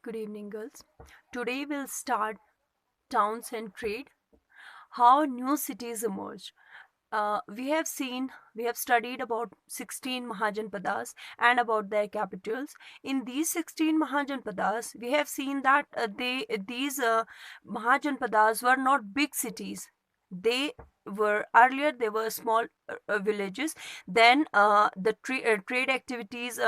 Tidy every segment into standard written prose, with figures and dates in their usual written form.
Good evening, girls. Today we'll start towns and trade, how new cities emerged. We have studied about 16 Mahajanpadas and about their capitals. In these 16 Mahajanpadas, we have seen that these Mahajanpadas were not big cities. They were small villages. Then trade activities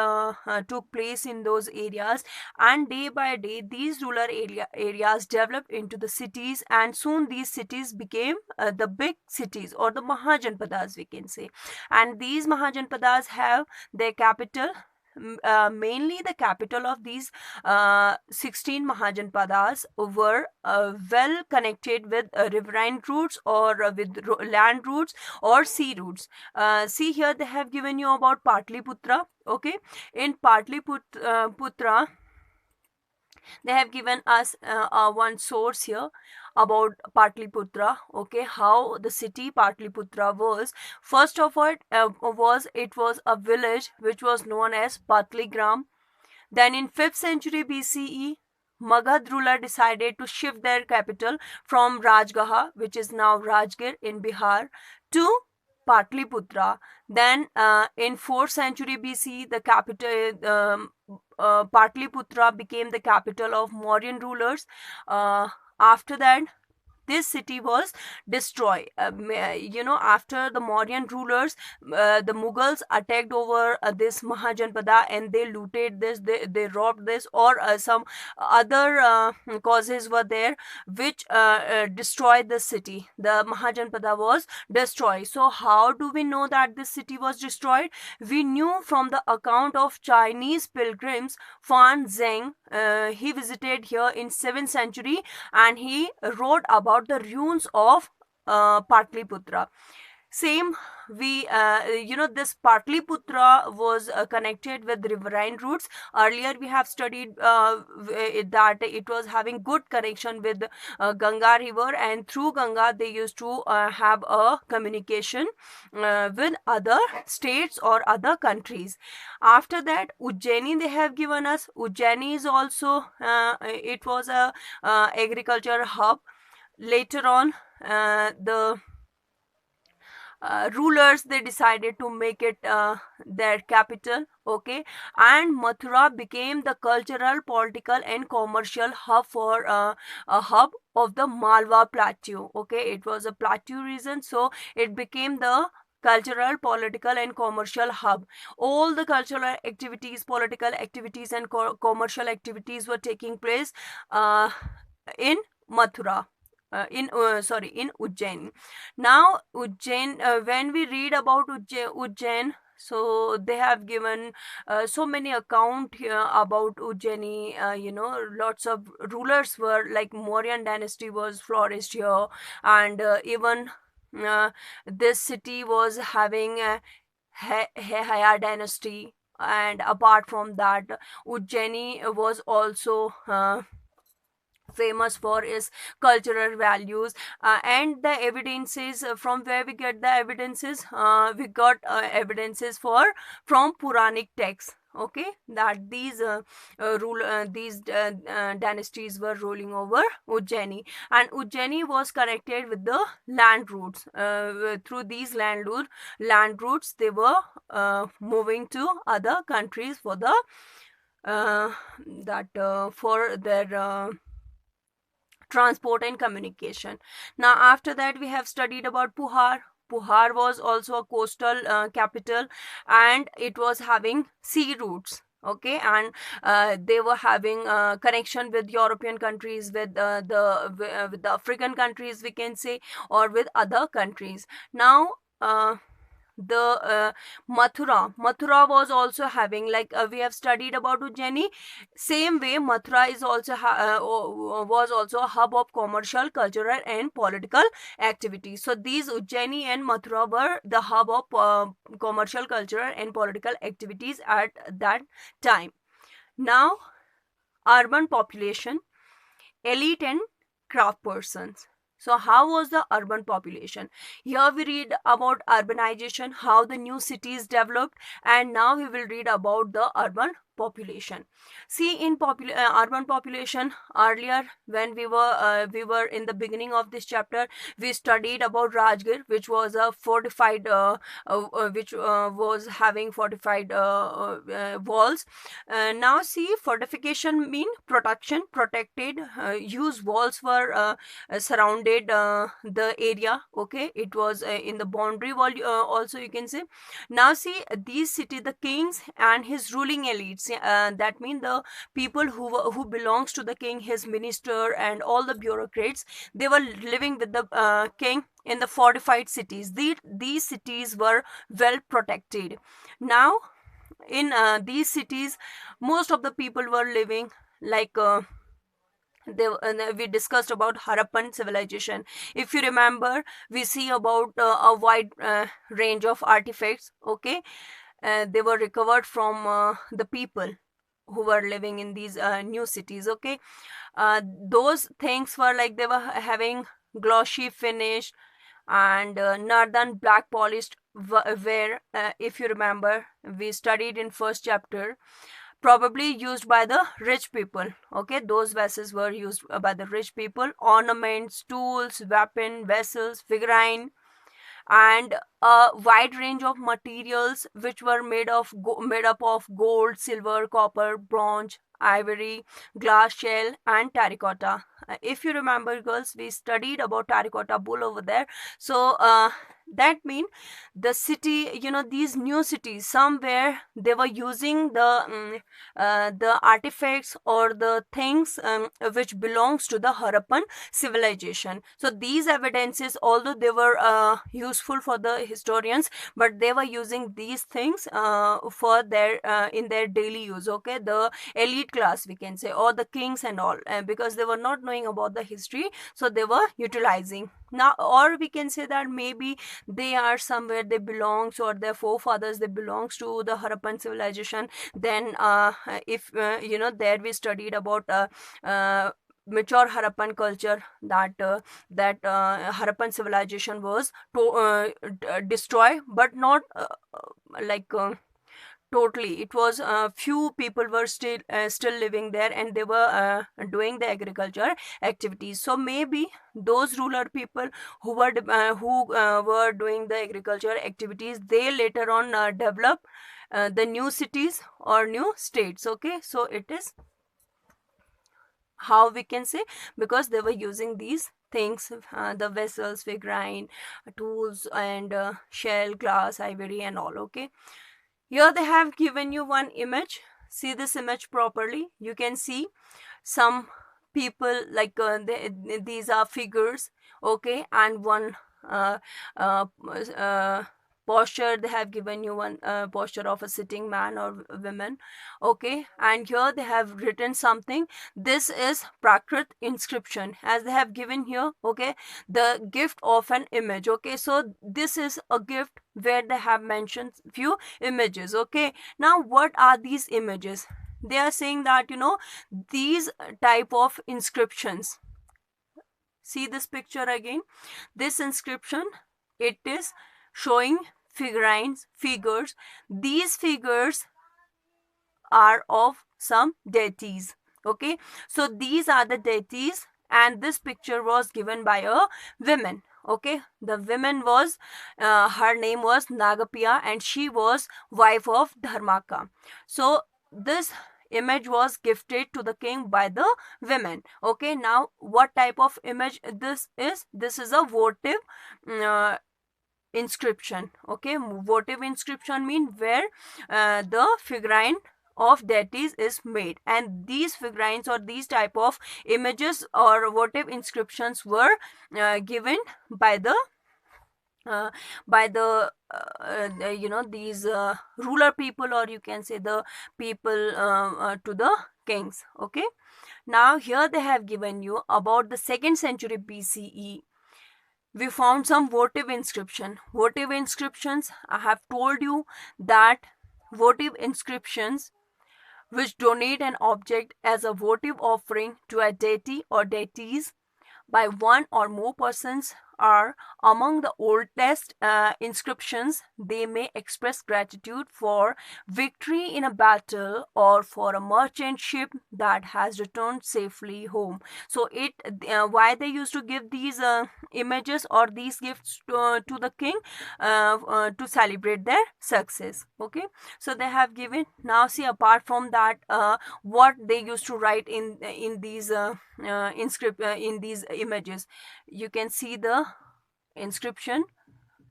took place in those areas, and day by day these areas developed into the cities, and soon these cities became the big cities, or the Mahajanpadas, we can say. And these Mahajanpadas have their capital, mainly the capital of these 16 Mahajanpadas were well connected with riverine routes, or with land routes or sea routes. See here, they have given you about Patliputra. Okay, in Patliputra, they have given us one source here about Patliputra. Okay, how the city Patliputra was. First of all, it was a village which was known as Patligram. Then in 5th century BCE, Magad ruler decided to shift their capital from Rajgaha, which is now Rajgir in Bihar, to Patliputra. Then in 4th century BC, the capital Patliputra became the capital of Mauryan rulers. After that, this city was destroyed. After the Mauryan rulers, the Mughals attacked over this Mahajanpada, and they looted this, they robbed this, or some other causes were there which destroyed the city. The Mahajanpada was destroyed. So how do we know that this city was destroyed? We knew from the account of Chinese pilgrims Fan Zheng. He visited here in 7th century, and he wrote about the ruins of Patliputra. Same, this Patliputra was connected with riverine routes. Earlier we have studied that it was having good connection with Ganga river, and through Ganga they used to have a communication with other states or other countries. After that, Ujjaini they have given us. Ujjaini is also it was a agriculture hub. Later on, the rulers, they decided to make it their capital. Okay, and Mathura became the cultural, political and commercial hub for a hub of the Malwa plateau. Okay, it was a plateau region, so it became the cultural, political and commercial hub. All the cultural activities, political activities and commercial activities were taking place in Mathura. In Ujjain. Now Ujjain, when we read about Ujjain, so they have given so many account here about Ujjaini. Lots of rulers were, like Mauryan dynasty was flourished here, and even this city was having a Haya dynasty. And apart from that, Ujjaini was also famous for its cultural values, and the evidences, from where we get the evidences, we got evidences from Puranic texts. Okay, that these dynasties were ruling over Ujjaini, and Ujjaini was connected with the land routes. Through these land routes, they were moving to other countries for the for their transport and communication. Now after that, we have studied about Puhar. Puhar was also a coastal capital, and it was having sea routes. Okay, and they were having connection with European countries, with with the African countries, we can say, or with other countries. Now the Mathura was also having, like we have studied about Ujjaini. Same way, Mathura is also was also a hub of commercial, cultural and political activities. So these Ujjaini and Mathura were the hub of commercial, cultural and political activities at that time. Now, urban population, elite and craft persons. So how was the urban population? Here we read about urbanization, how the new cities developed, and now we will read about the urban population. See, in urban population, earlier when we were in the beginning of this chapter, we studied about Rajgir, which was a fortified which was having fortified walls. Now see, fortification mean protection, protected. Huge walls were surrounded the area. Okay, it was in the boundary wall, also you can say. Now see, these city, the kings and his ruling elites, that mean the people who belongs to the king, his minister and all the bureaucrats, they were living with the king in the fortified cities. These cities were well protected. Now in these cities, most of the people were living like we discussed about Harappan civilization. If you remember, we see about a wide range of artifacts. Okay, they were recovered from the people who were living in these new cities. Okay, those things were like they were having glossy finish and northern black polished ware. If you remember, we studied in first chapter, probably used by the rich people. Okay, those vessels were used by the rich people. Ornaments, tools, weapon, vessels, figurine, and a wide range of materials which were made up of gold, silver, copper, bronze, ivory, glass shell and terracotta. If you remember, girls, we studied about terracotta bull over there. So that mean the city, these new cities, somewhere they were using the artifacts or the things which belongs to the Harappan civilization. So these evidences, although they were useful for the historians, but they were using these things for their in their daily use. Okay, the elite class, we can say, or the kings and all, because they were not knowing about the history, so they were utilizing. Now, or we can say that maybe they are somewhere, they belongs, or their forefathers, they belongs to the Harappan civilization. Then if there we studied about mature Harappan culture, that Harappan civilization was destroyed, but not like totally. It was few people were still living there, and they were doing the agriculture activities. So maybe those ruler people who were doing the agriculture activities, they later on develop the new cities or new states. Okay, so it is how we can say, because they were using these things, the vessels, figurine, tools and shell, glass, ivory and all. Okay, here they have given you one image. See this image properly. You can see some people like these are figures. Okay, and one uh, uh, uh, posture. They have given you one posture of a sitting man or woman. Okay, and here they have written something. This is Prakrit inscription, as they have given here. Okay, the gift of an image. Okay, so this is a gift where they have mentioned few images. Okay, now what are these images? They are saying that these type of inscriptions. See this picture again. This inscription, it is showing figures. These figures are of some deities. Okay, so these are the deities, and this picture was given by a woman. Okay, the woman was her name was Nagapiya, and she was wife of Dharmaka. So this image was gifted to the king by the women. Okay, now what type of image this is? This is a votive inscription. Okay, votive inscription mean where the figurine of deities is made, and these figurines or these type of images or votive inscriptions were given by the uh, these ruler people, or you can say the people to the kings. Okay, now here they have given you about the 2nd century BCE. We found some votive inscription. Votive inscriptions, I have told you that votive inscriptions which donate an object as a votive offering to a deity or deities by one or more persons are among the oldest inscriptions. They may express gratitude for victory in a battle or for a merchant ship that has returned safely home. So it why they used to give these images or these gifts to the king, to celebrate their success. Okay, so they have given. Now see, apart from that, what they used to write in these in these images, you can see the inscription,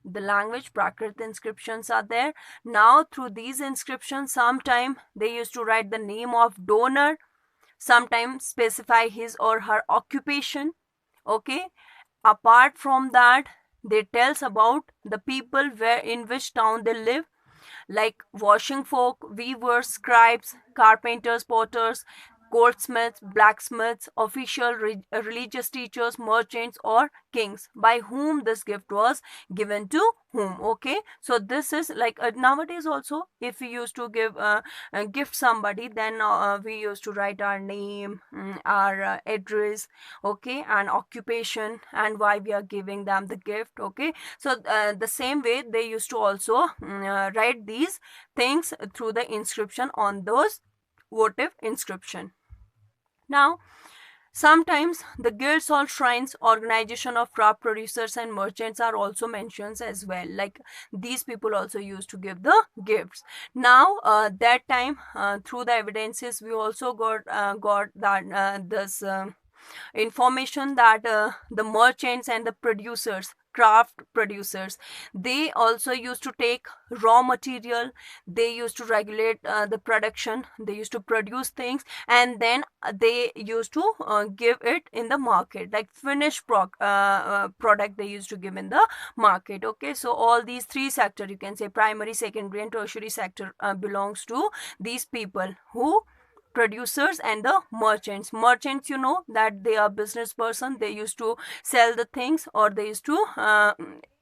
the language Prakrit inscriptions are there. Now through these inscriptions, sometime they used to write the name of donor, sometimes specify his or her occupation. Okay, apart from that, they tells about the people where in which town they live, like washing folk, weavers, scribes, carpenters, potters, goldsmiths, blacksmiths, official religious teachers, merchants, or kings, by whom this gift was given to whom. Okay, so this is like nowadays also, if we used to give gift somebody, then we used to write our name, our address, okay, and occupation, and why we are giving them the gift. Okay, so the same way they used to also write these things through the inscription on those votive inscription. Now, sometimes the guilds or shrines, organization of craft producers and merchants are also mentioned as well. Like these people also used to give the gifts. Now, that time, through the evidences, we also got that this information that the merchants and the producers, craft producers, they also used to take raw material, they used to regulate the production, they used to produce things, and then they used to give it in the market, like finished product they used to give in the market. Okay, so all these three sector, you can say primary, secondary, and tertiary sector, belongs to these people who producers and the merchants, you know that they are business person, they used to sell the things, or they used to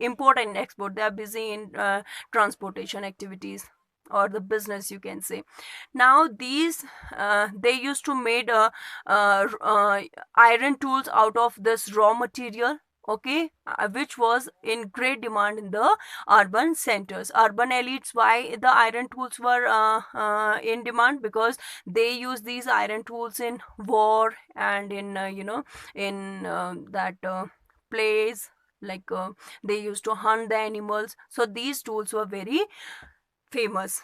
import and export, they are busy in transportation activities or the business, you can say. Now these they used to made iron tools out of this raw material. Okay, which was in great demand in the urban centers, urban elites. Why the iron tools were in demand? Because they use these iron tools in war and in in that plays, like they used to hunt the animals, so these tools were very famous.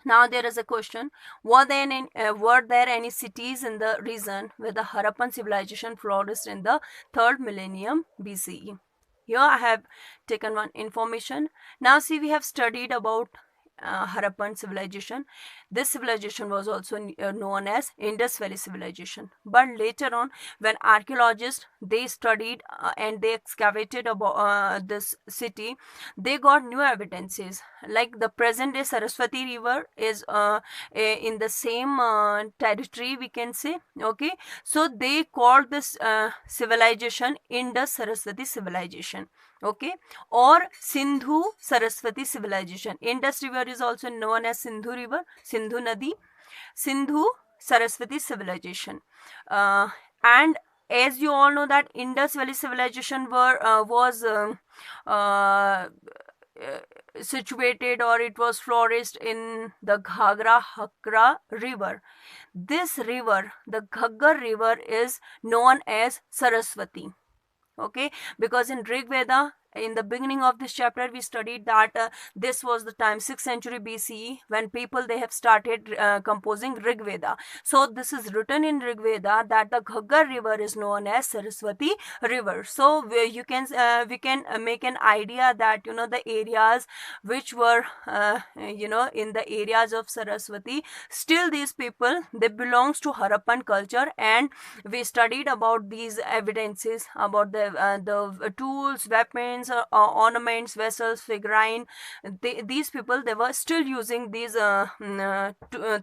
Now there is a question: were there any cities in the region where the Harappan civilization flourished in the 3rd millennium BCE? Here I have taken one information. Now see, we have studied about Harappan civilization. This civilization was also known as Indus Valley civilization. But later on, when archaeologists they studied and they excavated about this city, they got new evidences. Like the present day Saraswati River is in the same territory, we can say. Okay, so they called this civilization Indus Saraswati civilization. Okay, or Sindhu Saraswati civilization. Indus River is also known as Sindhu River, Sindhu Nadi, Sindhu Saraswati civilization. And as you all know that Indus Valley civilization was situated, or it was flourished in the Ghagra Hakra river. This river, the Ghaggar river, is known as Saraswati. Okay, because in Rig Veda, in the beginning of this chapter, we studied that this was the time 6th century BCE when people they have started composing Rig Veda. So this is written in Rig Veda that the Ghaggar river is known as Saraswati river. So we can make an idea that the areas which were in the areas of Saraswati, still these people they belongs to Harappan culture, and we studied about these evidences about the tools, weapons, ornaments, vessels, figurine. These people they were still using these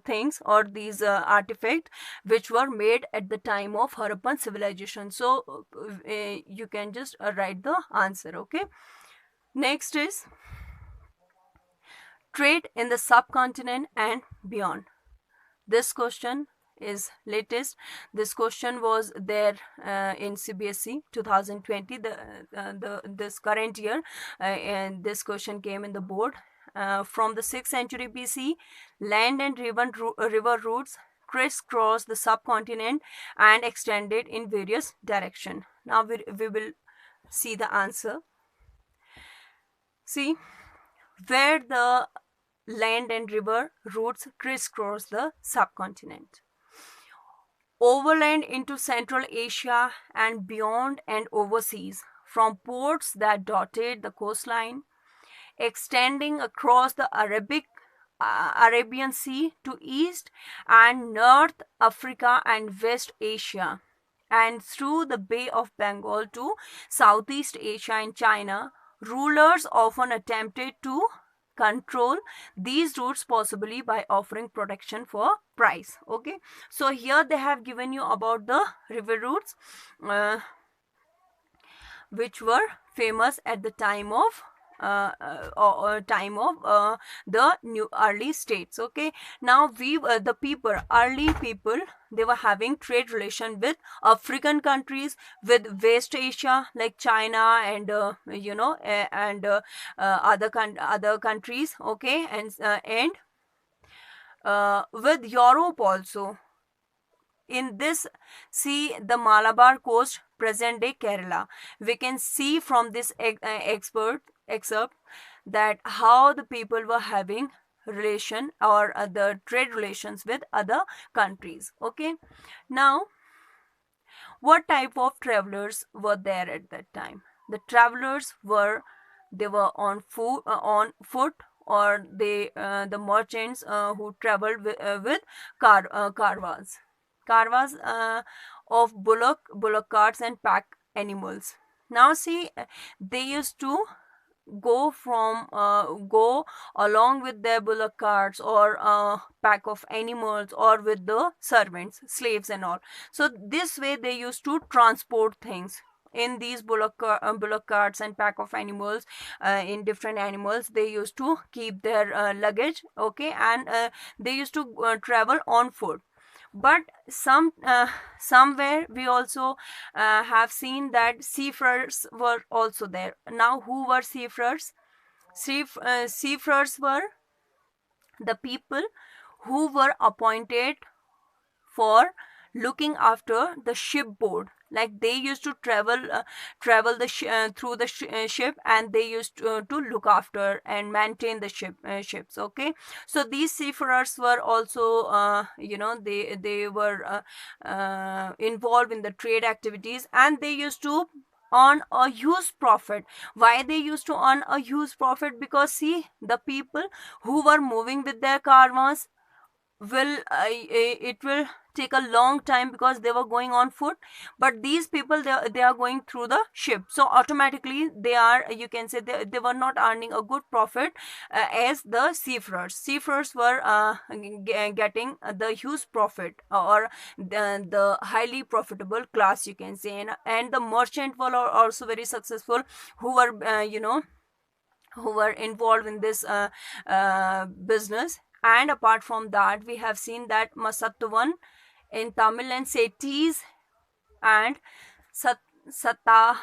things or these artifacts which were made at the time of Harappan civilization. So you can just write the answer. Okay, next is trade in the subcontinent and beyond. This question is latest. This question was there in CBSE 2020, the this current year, and this question came in the board. From the 6th century BC, land and river routes crisscrossed the subcontinent and extended in various directions. Now we will see the answer. See, where the land and river routes crisscross the subcontinent. Overland into Central Asia and beyond and overseas, from ports that dotted the coastline, extending across the Arabian Sea to East and North Africa and West Asia, and through the Bay of Bengal to Southeast Asia and China. Rulers often attempted to control these routes, possibly by offering protection for price. Okay, so here they have given you about the river routes which were famous at the time of the new early states. Okay, now the early people, they were having trade relation with African countries, with West Asia like China and other countries. Okay, and with Europe also. In this, see the Malabar coast, present day Kerala. We can see from this excerpt that how the people were having relation or the trade relations with other countries. Okay, now what type of travelers were there at that time? The travelers were, they were on foot, or the merchants who traveled with caravans of bullock carts and pack animals. Now see, they used to go along with their bullock carts or pack of animals, or with the servants, slaves and all. So this way they used to transport things in these bullock carts and pack of animals. In different animals, they used to keep their luggage. Okay, and they used to travel on foot. But somewhere we also have seen that seafarers were also there. Now who were seafarers? Seafarers were the people who were appointed for looking after the shipboard. Like they used to travel through the ship, and they used to look after and maintain the ships. Okay, so these seafarers were also they were involved in the trade activities, and they used to earn a huge profit. Why they used to earn a huge profit? Because see, the people who were moving with their caravans it will take a long time, because they were going on foot. But these people, they are going through the ship, so automatically they are, you can say, they were not earning a good profit as the seafarers were getting the huge profit, or the highly profitable class, you can say. And the merchant were also very successful, who were who were involved in this business. And apart from that, we have seen that Masattuvan in Tamil and Setis and Satavahas,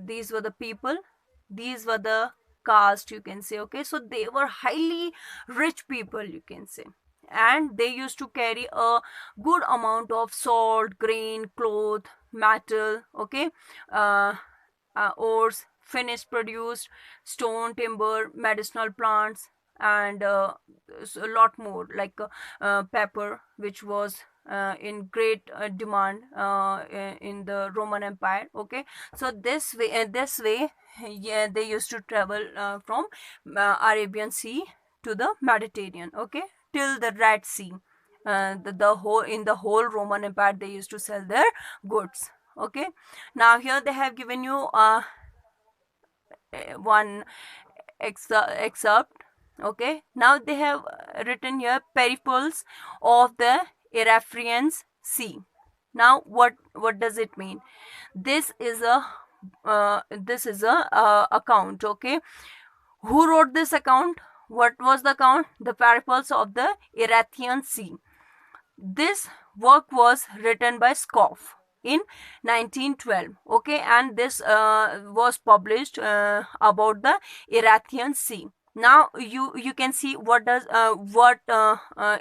these were the people, these were the caste, you can say. Okay, so they were highly rich people, you can say. And they used to carry a good amount of salt, grain, cloth, metal, okay, ores, finished produce, stone, timber, medicinal plants, and a lot more, like pepper, which was in great demand in the Roman Empire. Okay, so this way, yeah, they used to travel from Arabian Sea to the Mediterranean. Okay, till the Red Sea. The whole, in the whole Roman Empire, they used to sell their goods. Okay, now here they have given you one excerpt. Okay, now they have written here periples of the Erythraean Sea. Now what does it mean? This is a account. Okay, who wrote this account? what was the account? The Periples of the Erythraean Sea. This work was written by Scoff in 1912. Okay, and this was published about the Erythraean Sea. Now you can see what does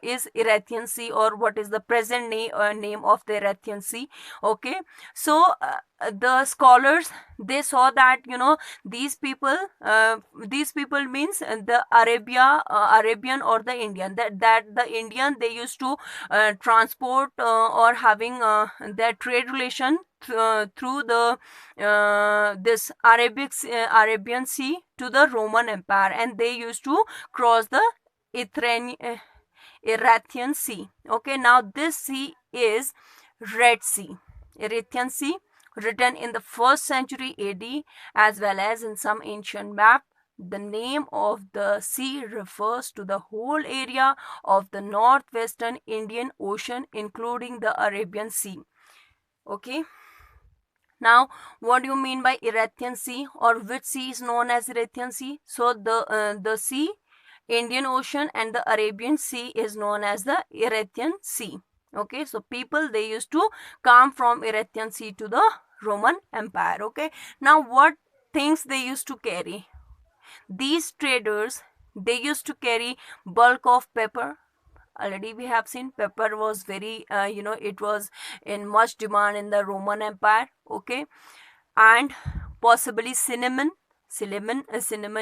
is Erythraean Sea, or what is the present name of the Erythraean Sea. Okay, so the scholars, they saw that, these people means the Arabian or the Indian, that the Indian, they used to transport or having their trade relation through the this Arabian Sea to the Roman Empire, and they used to cross the Erythraean Sea. Okay, now this sea is Red Sea, Erythraean Sea, written in the 1st century AD, as well as in some ancient map. The name of the sea refers to the whole area of the northwestern Indian Ocean, including the Arabian Sea. Okay. Now, what do you mean by Erythraean Sea, or which sea is known as Erythraean Sea? So the sea, Indian Ocean, and the Arabian Sea is known as the Erythraean Sea. Okay, so people, they used to come from Erythraean Sea to the Roman Empire. Okay, now what things they used to carry? These traders, they used to carry bulk of pepper. Already we have seen pepper was very it was in much demand in the Roman Empire. Okay, and possibly cinnamon,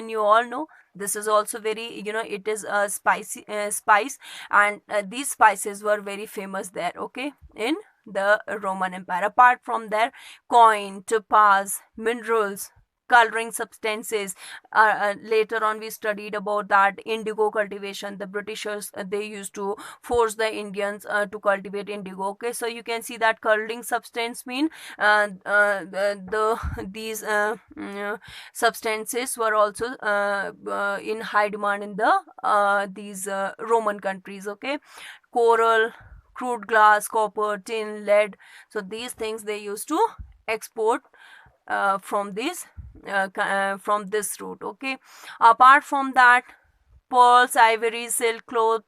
you all know, this is also very, it is a spicy spice, and these spices were very famous there. Okay, in the Roman Empire. Apart from their coin, topaz, minerals, coloring substances. Later on we studied about that indigo cultivation. The Britishers, they used to force the Indians to cultivate indigo. Okay, so you can see that coloring substance mean these substances were also in high demand in the these Roman countries. Okay, coral, crude glass, copper, tin, lead. So these things they used to export from this route. Okay, apart from that, pearls, ivory, silk, cloth,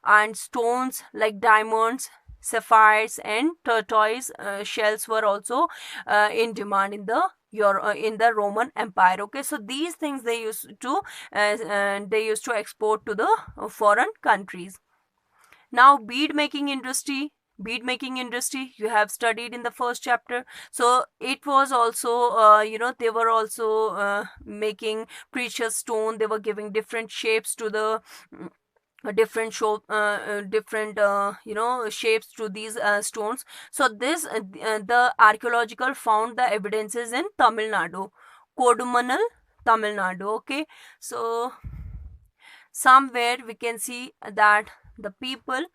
and stones like diamonds, sapphires, and tortoise shells were also in demand in the Roman Empire. Okay, so these things they used to export to the foreign countries. Now, bead making industry you have studied in the first chapter. So it was also they were also making precious stone. They were giving different shapes to the different shapes to these stones. So this the archaeological found the evidences in Tamil Nadu, Kodumanal, Tamil Nadu. Okay, so somewhere we can see that the people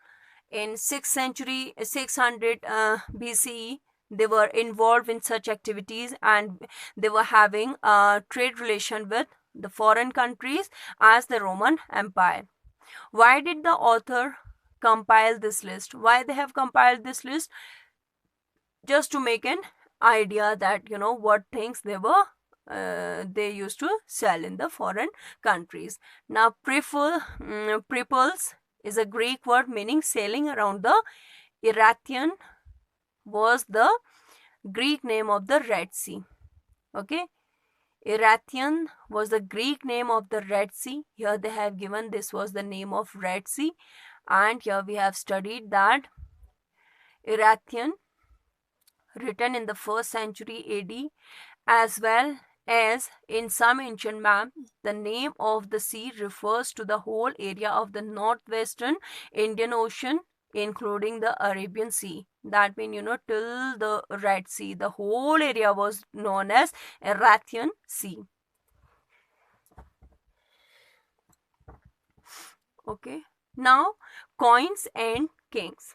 in 6th century 600 BCE, they were involved in such activities, and they were having a trade relation with the foreign countries as the Roman Empire. Why did the author compile this list? Why they have compiled this list? Just to make an idea that what things they used to sell in the foreign countries. Now, prepulse is a Greek word meaning sailing around the Erythraean, was the Greek name of the Red Sea. Okay, Erythraean was the Greek name of the Red Sea. Here they have given this was the name of Red Sea, and here we have studied that Erythraean, written in the 1st century AD, as well as in some ancient maps, the name of the sea refers to the whole area of the northwestern Indian Ocean, including the Arabian Sea. That means, till the Red Sea, the whole area was known as Erythraean Sea. Okay, now coins and kings.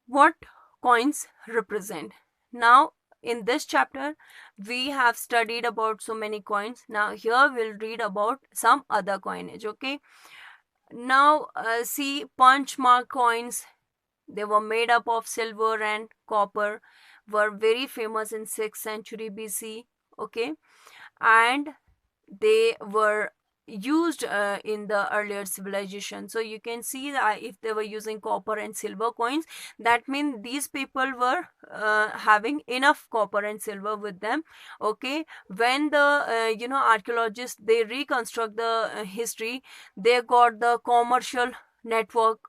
What coins represent? Now, in this chapter we have studied about so many coins. Now here we'll read about some other coinage. Okay, now see, punch mark coins, they were made up of silver and copper, were very famous in 6th century BC. Okay, and they were used in the earlier civilization. So you can see that if they were using copper and silver coins, that means these people were having enough copper and silver with them. Okay, when the archaeologists, they reconstruct the history, they got the commercial network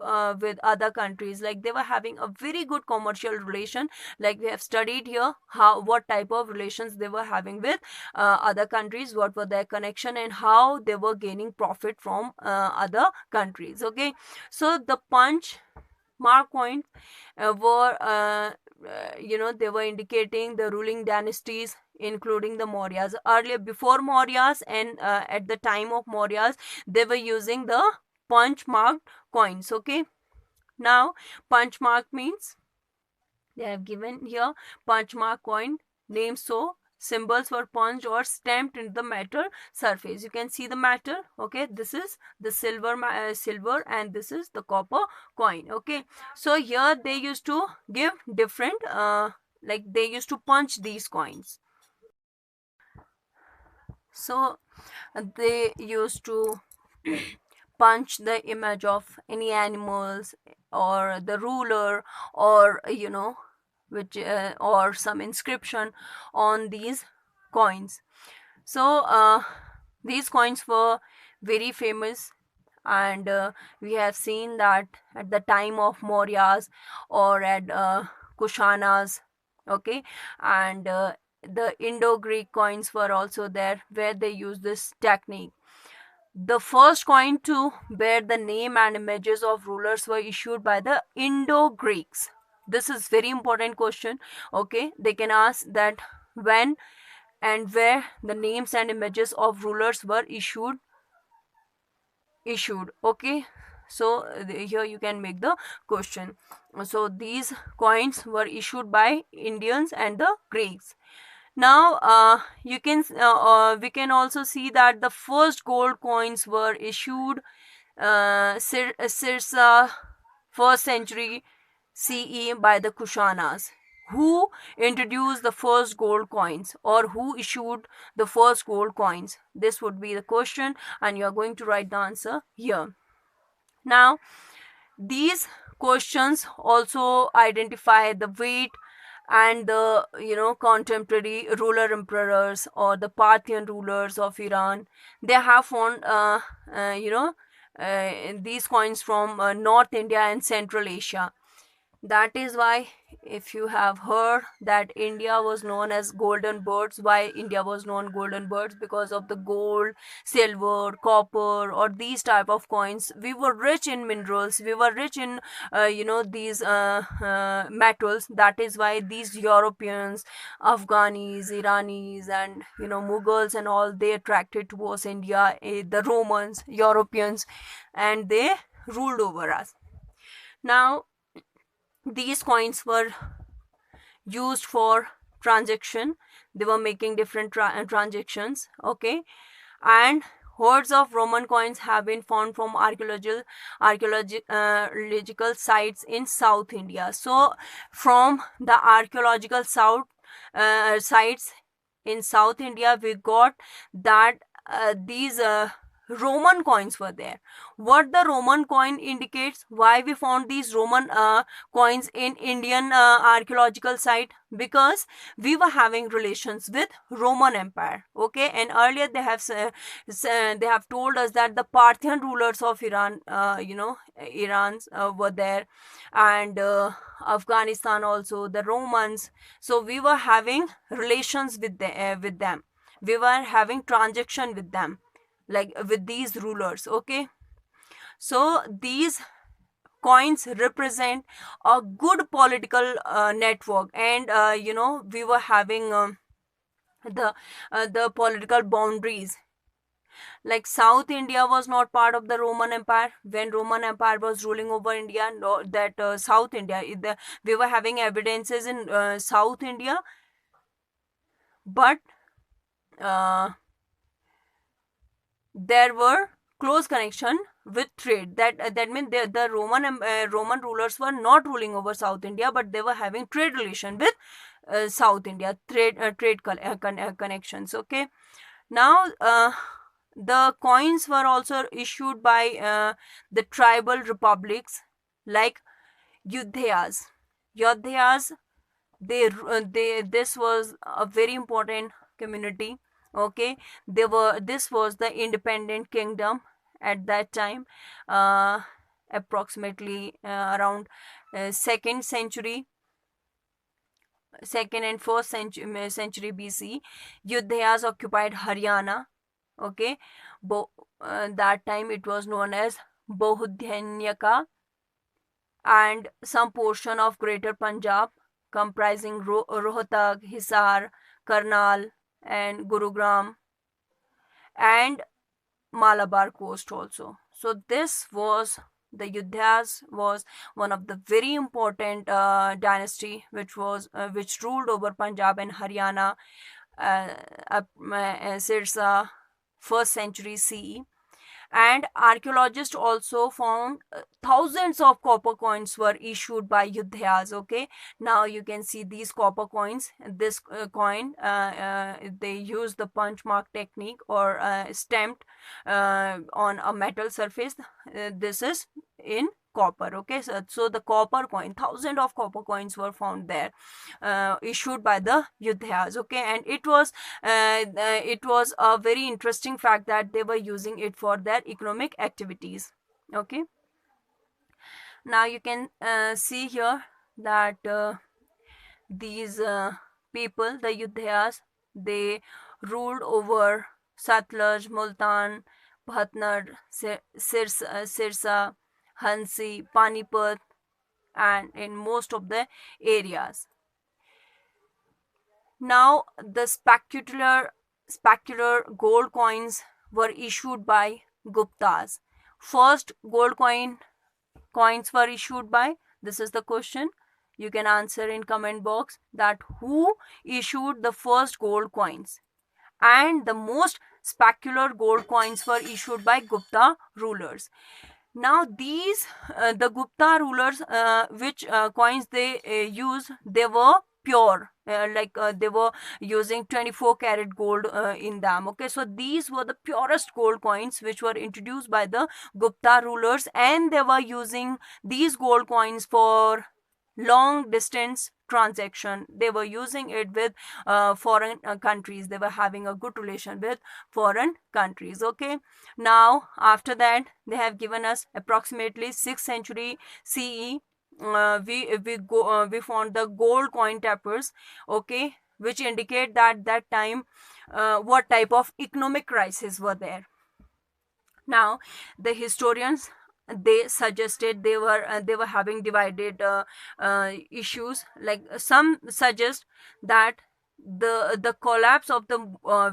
with other countries. Like they were having a very good commercial relation. Like we have studied here how, what type of relations they were having with other countries, what were their connection, and how they were gaining profit from other countries. Okay, so the punch mark coins were they were indicating the ruling dynasties, including the Mauryas. Earlier, before Mauryas, and at the time of Mauryas, they were using the punch marked coins. Okay, now punch mark means they have given here punch mark coin name. So symbols were punched or stamped into the metal surface. You can see the metal. Okay, this is the silver, and this is the copper coin. Okay, so here they used to give different like they used to punch these coins. So they used to punch the image of any animals or the ruler, or which or some inscription on these coins. So these coins were very famous, and we have seen that at the time of Mauryas or at Kushanas. Okay, and the Indo-Greek coins were also there, where they used this technique. The first coin to bear the name and images of rulers were issued by the Indo-Greeks. This is very important question. Okay, they can ask that when and where the names and images of rulers were issued. Okay, so here you can make the question. So these coins were issued by Indians and the Greeks. Now we can also see that the first gold coins were issued Sirsa, 1st century CE, by the Kushanas. Who introduced the first gold coins, or who issued the first gold coins? This would be the question, and you are going to write the answer here. Now these questions also identify the weight and the contemporary ruler emperors or the Parthian rulers of Iran. They have found these coins from North India and Central Asia. That is why, if you have heard that India was known as golden birds, why India was known golden birds? Because of the gold, silver, copper, or these type of coins. We were rich in minerals. We were rich in these metals. That is why these Europeans, Afghanis, Iranis, and Mughals and all, they attracted towards India. The Romans, Europeans, and they ruled over us. Now these coins were used for transaction. They were making different transactions. Okay, and hordes of Roman coins have been found from archaeological sites in South India. So from the archaeological sites in South India, we got that these Roman coins were there. What the Roman coin indicates, why we found these Roman coins in Indian archaeological site? Because we were having relations with Roman Empire. Okay, and earlier they have told us that the Parthian rulers of Iran, Iran's were there, and Afghanistan also, the Romans. So we were having relations with them. We were having transaction with them, like with these rulers. Okay, so these coins represent a good political network, and we were having the political boundaries. Like South India was not part of the Roman Empire when Roman Empire was ruling over India. No, that South India, we were having evidences in South India, but there were close connection with trade. That means the Roman rulers were not ruling over South India, but they were having trade relation with South India, trade connections. Okay, now the coins were also issued by the tribal republics like Yudhyas. Yudhyas, they this was a very important community. Okay, this was the independent kingdom at that time, uh, approximately around second century, second and first century BC. Yudhyas occupied Haryana. Okay, that time it was known as Bodhanyaka, and some portion of Greater Punjab comprising Rohtak, Hisar, Karnal, and Gurugram, and Malabar coast also. So this was the Yudhyas was one of the very important dynasty which ruled over Punjab and Haryana, Sirsa, first century CE. And archaeologists also found thousands of copper coins were issued by Yudhyas. Okay, now you can see these copper coins. This coin, they use the punch mark technique, or stamped on a metal surface. This is in copper. Okay, so the copper coin, thousands of copper coins were found there, issued by the Yudhyas. Okay, and it was a very interesting fact that they were using it for their economic activities. Okay, now you can see here that these people, the Yudhyas, they ruled over Satluj, Multan, Bhatnar, Sirsa, Hansi, Panipat, and in most of the areas. Now the specular gold coins were issued by Guptas. First gold coins were issued by, this is the question, you can answer in comment box, that who issued the first gold coins. And the most specular gold coins were issued by Gupta rulers. Now these the Gupta rulers, which coins they used, they were pure, they were using 24 karat gold in them. Okay, so these were the purest gold coins which were introduced by the Gupta rulers, and they were using these gold coins for long distance transaction. They were using it with foreign countries. They were having a good relation with foreign countries. Okay, now after that they have given us approximately 6th century CE. We found the gold coin tappers. Okay, which indicate that time what type of economic crisis were there. Now the historians, they suggested they were having divided issues. Like some suggest that the collapse of the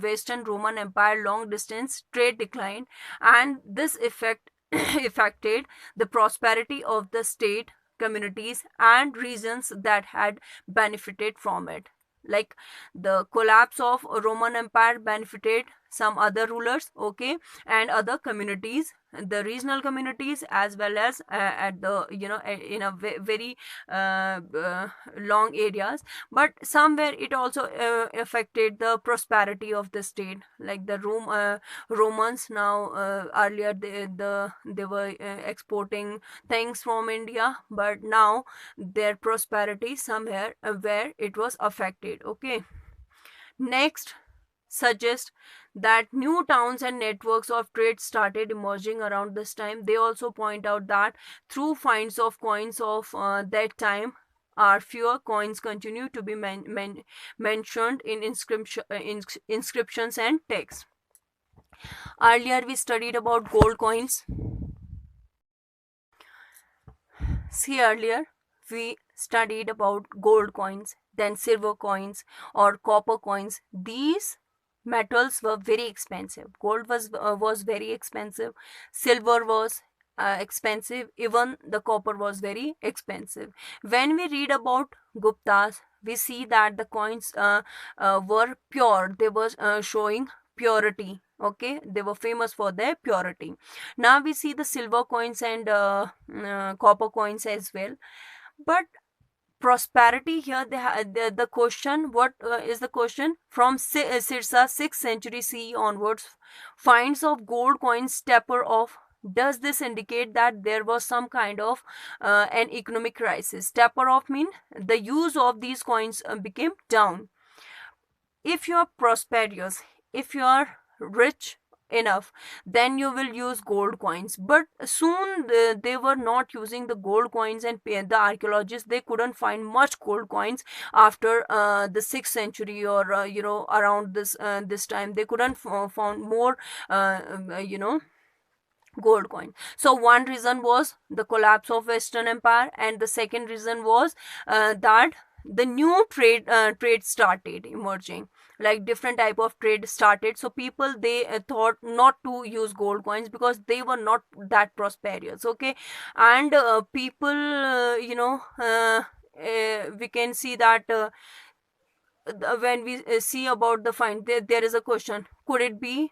Western Roman Empire long distance trade declined, and this effect affected the prosperity of the state, communities, and regions that had benefited from it. Like the collapse of Roman Empire benefited some other rulers. Okay, and other communities, the regional communities, as well as at the in a very long areas. But somewhere it also affected the prosperity of the state. Like the Romans, now earlier they were exporting things from India, but now their prosperity somewhere where it was affected. Okay, next suggest that new towns and networks of trade started emerging around this time. They also point out that through finds of coins of that time, our fewer coins continue to be mentioned in inscriptions and texts. Earlier we studied about gold coins. See, earlier we studied about gold coins, then silver coins or copper coins. These metals were very expensive. Gold was very expensive. Silver was expensive. Even the copper was very expensive. When we read about Guptas, we see that the coins were pure. They were showing purity. Okay, they were famous for their purity. Now we see the silver coins and copper coins as well, but prosperity here, the question, what is the question? From Sirsa 6th century CE onwards, finds of gold coins taper off. Does this indicate that there was some kind of an economic crisis? Taper off mean the use of these coins became down. If you are prosperous, if you are rich enough, then you will use gold coins. But soon they were not using the gold coins, and the archaeologists, they couldn't find much gold coins after the 6th century, or around this time they couldn't found more gold coin. So one reason was the collapse of Western Empire, and the second reason was that the new trade started emerging, like different type of trade started. So people, they thought not to use gold coins because they were not that prosperous. Okay. And people, we can see that when we see about the find, there is a question: could it be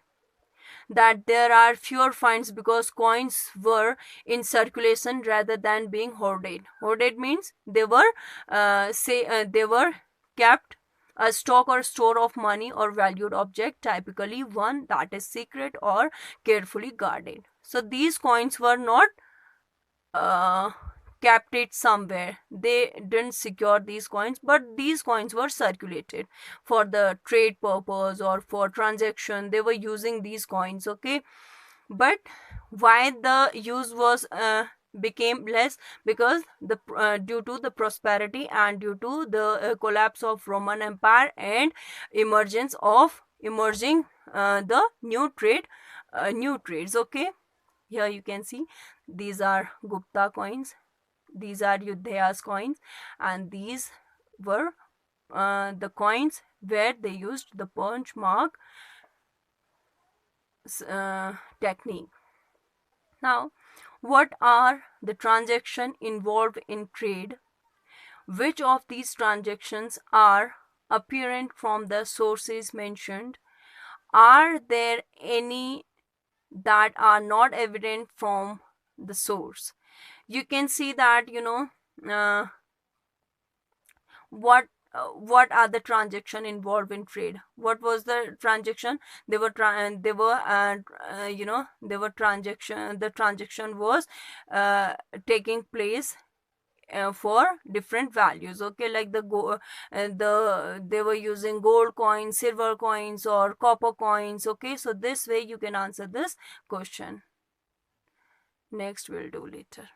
that there are fewer finds because coins were in circulation rather than being hoarded? Hoarded means they were they were kept a stock or store of money or valued object, typically one that is secret or carefully guarded. So these coins were not uh, kept it somewhere. They didn't secure these coins, but these coins were circulated for the trade purpose or for transaction. They were using these coins. Okay. But why the use was became less? Because the due to the prosperity and due to the collapse of Roman Empire and emerging the new trades. Okay. Here you can see these are Gupta coins, these are Yudhaya's coins, and these were the coins where they used the punch mark technique. Now, what are the transactions involved in trade? Which of these transactions are apparent from the sources mentioned? Are there any that are not evident from the source? You can see that, uh, what are the transaction involved in trade? What was the transaction? They were transaction, the transaction was taking place for different values. Okay. Like they were using gold coins, silver coins, or copper coins. Okay. So this way you can answer this question. Next we'll do later.